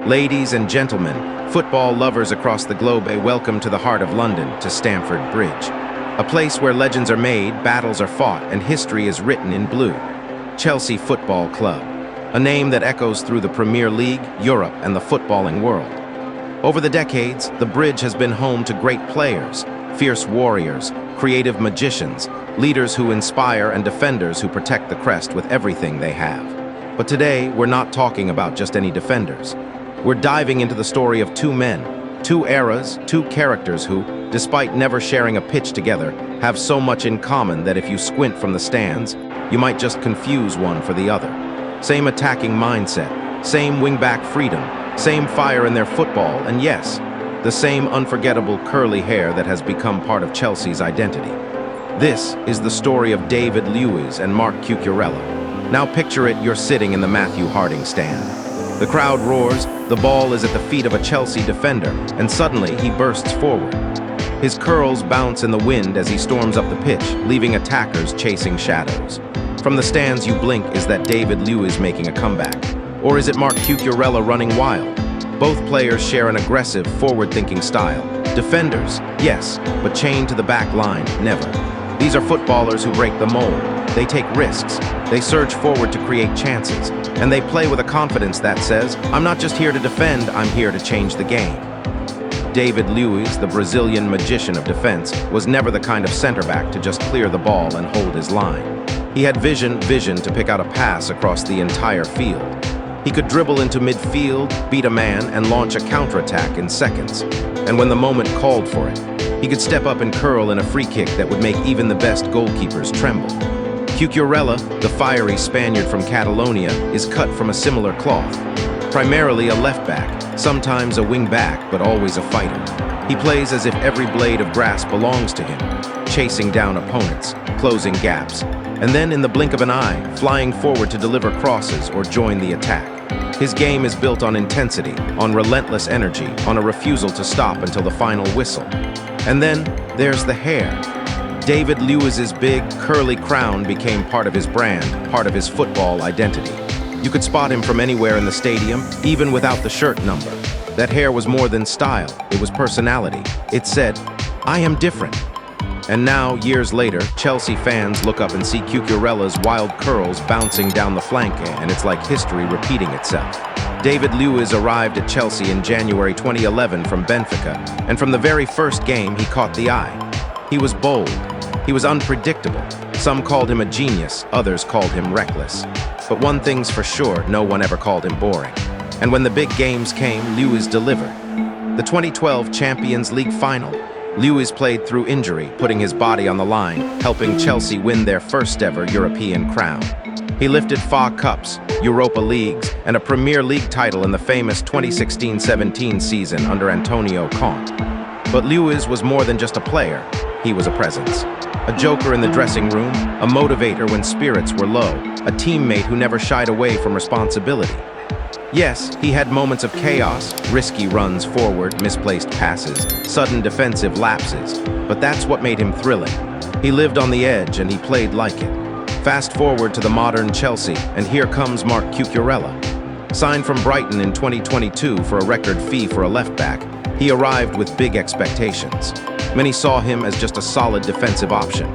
Ladies and gentlemen, football lovers across the globe, a welcome to the heart of London, to Stamford Bridge. A place where legends are made, battles are fought, and history is written in blue. Chelsea Football Club, a name that echoes through the Premier League, Europe, and the footballing world. Over the decades, the Bridge has been home to great players, fierce warriors, creative magicians, leaders who inspire, and defenders who protect the crest with everything they have. But today, we're not talking about just any defenders. We're diving into the story of two men, two eras, two characters who, despite never sharing a pitch together, have so much in common that if you squint from the stands, you might just confuse one for the other. Same attacking mindset, same wingback freedom, same fire in their football, and yes, the same unforgettable curly hair that has become part of Chelsea's identity. This is the story of David Luiz and Marc Cucurella. Now picture it, you're sitting in the Matthew Harding stand. The crowd roars, the ball is at the feet of a Chelsea defender, and suddenly he bursts forward. His curls bounce in the wind as he storms up the pitch, leaving attackers chasing shadows. From the stands you blink, is that David Luiz making a comeback? Or is it Marc Cucurella running wild? Both players share an aggressive, forward-thinking style. Defenders, yes, but chained to the back line, never. These are footballers who break the mold. They take risks, they surge forward to create chances, and they play with a confidence that says, I'm not just here to defend, I'm here to change the game. David Luiz, the Brazilian magician of defense, was never the kind of center-back to just clear the ball and hold his line. He had vision to pick out a pass across the entire field. He could dribble into midfield, beat a man, and launch a counterattack in seconds. And when the moment called for it, he could step up and curl in a free kick that would make even the best goalkeepers tremble. Cucurella, the fiery Spaniard from Catalonia, is cut from a similar cloth. Primarily a left-back, sometimes a wing-back, but always a fighter. He plays as if every blade of grass belongs to him, chasing down opponents, closing gaps, and then in the blink of an eye, flying forward to deliver crosses or join the attack. His game is built on intensity, on relentless energy, on a refusal to stop until the final whistle. And then there's the hair. David Luiz's big, curly crown became part of his brand, part of his football identity. You could spot him from anywhere in the stadium, even without the shirt number. That hair was more than style, it was personality. It said, I am different. And now, years later, Chelsea fans look up and see Cucurella's wild curls bouncing down the flank, and it's like history repeating itself. David Luiz arrived at Chelsea in January 2011 from Benfica, and from the very first game, he caught the eye. He was bold. He was unpredictable. Some called him a genius, others called him reckless. But one thing's for sure, no one ever called him boring. And when the big games came, Luiz delivered. The 2012 Champions League final, Luiz played through injury, putting his body on the line, helping Chelsea win their first-ever European crown. He lifted FA Cups, Europa Leagues, and a Premier League title in the famous 2016-17 season under Antonio Conte. But Luiz was more than just a player, he was a presence. A joker in the dressing room, a motivator when spirits were low, a teammate who never shied away from responsibility. Yes, he had moments of chaos, risky runs forward, misplaced passes, sudden defensive lapses, but that's what made him thrilling. He lived on the edge and he played like it. Fast forward to the modern Chelsea, and here comes Marc Cucurella. Signed from Brighton in 2022 for a record fee for a left-back, he arrived with big expectations. Many saw him as just a solid defensive option.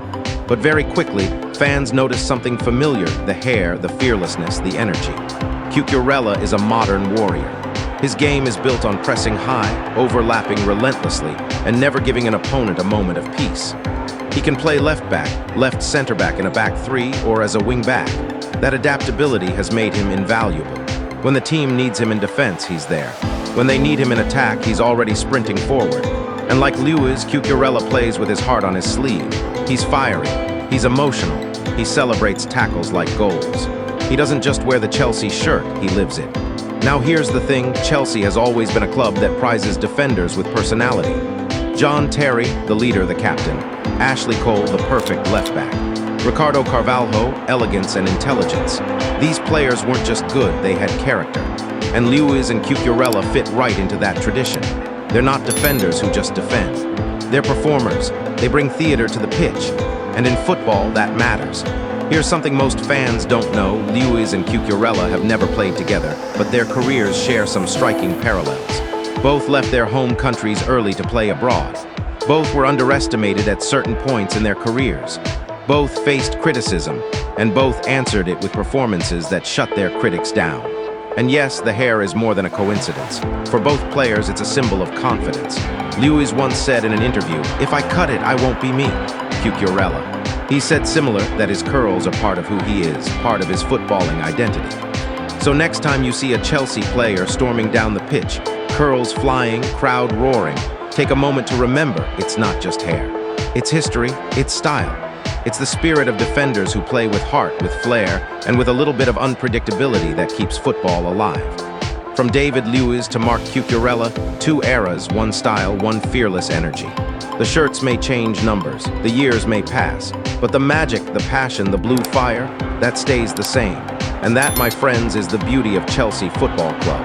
But very quickly, fans noticed something familiar, the hair, the fearlessness, the energy. Cucurella is a modern warrior. His game is built on pressing high, overlapping relentlessly, and never giving an opponent a moment of peace. He can play left back, left center back in a back three, or as a wing back. That adaptability has made him invaluable. When the team needs him in defense, he's there. When they need him in attack, he's already sprinting forward. And like Luiz, Cucurella plays with his heart on his sleeve. He's fiery, he's emotional, he celebrates tackles like goals. He doesn't just wear the Chelsea shirt, he lives it. Now here's the thing, Chelsea has always been a club that prizes defenders with personality. John Terry, the leader, the captain. Ashley Cole, the perfect left back. Ricardo Carvalho, elegance and intelligence. These players weren't just good, they had character. And Luiz and Cucurella fit right into that tradition. They're not defenders who just defend. They're performers. They bring theater to the pitch. And in football, that matters. Here's something most fans don't know. Luiz and Cucurella have never played together, but their careers share some striking parallels. Both left their home countries early to play abroad. Both were underestimated at certain points in their careers. Both faced criticism, and both answered it with performances that shut their critics down. And yes, the hair is more than a coincidence. For both players, it's a symbol of confidence. Luiz once said in an interview, "If I cut it, I won't be me." Cucurella. He said similar, that his curls are part of who he is, part of his footballing identity. So next time you see a Chelsea player storming down the pitch, curls flying, crowd roaring, take a moment to remember it's not just hair. It's history, it's style. It's the spirit of defenders who play with heart, with flair, and with a little bit of unpredictability that keeps football alive. From David Luiz to Marc Cucurella, two eras, one style, one fearless energy. The shirts may change numbers, the years may pass, but the magic, the passion, the blue fire, that stays the same. And that, my friends, is the beauty of Chelsea Football Club.